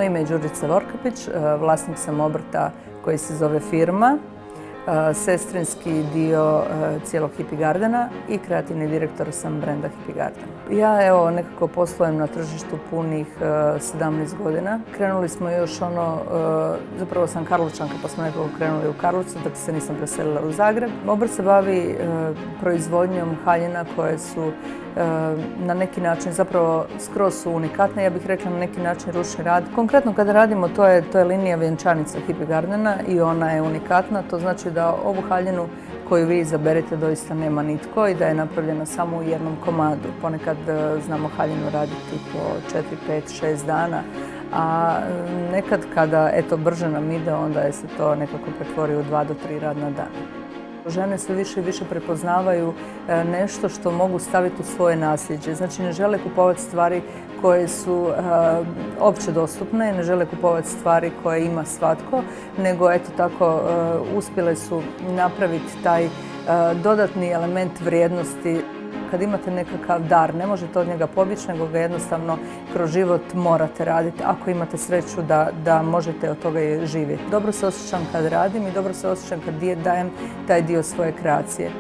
Moje ime je Đurđica Vorkapić, vlasnik sam obrta koji se zove Firma, sestrinski dio cijelog Hippie Gardena i kreativni direktor sam brenda Hippie Garden. Ja nekako poslujem na tržištu punih 17 godina. Krenuli smo još zapravo sam Karlovčanka pa smo nekako krenuli u Karlovcu dok se nisam preselila u Zagreb. Obrt se bavi proizvodnjom haljina koje su na neki način zapravo skroz su unikatne, ja bih rekla na neki način ručni rad. Konkretno kada radimo to je linija vjenčanica Hippie Gardena i ona je unikatna, to znači da ovu haljinu koju vi izaberete doista nema nitko i da je napravljena samo u jednom komadu. Ponekad znamo haljinu raditi po 4, 5, 6 dana, a nekad kada brže nam ide onda se to nekako pretvori u 2 do 3 radna dana. Žene sve više i više prepoznavaju nešto što mogu staviti u svoje nasljeđe. Znači ne žele kupovati stvari koje su opće dostupne, ne žele kupovati stvari koje ima svatko, nego tako uspjele su napraviti taj dodatni element vrijednosti. Kad imate nekakav dar, ne možete od njega pobjeći, nego ga jednostavno kroz život morate raditi ako imate sreću da možete od toga živjeti. Dobro se osjećam kad radim i dobro se osjećam kad dajem taj dio svoje kreacije.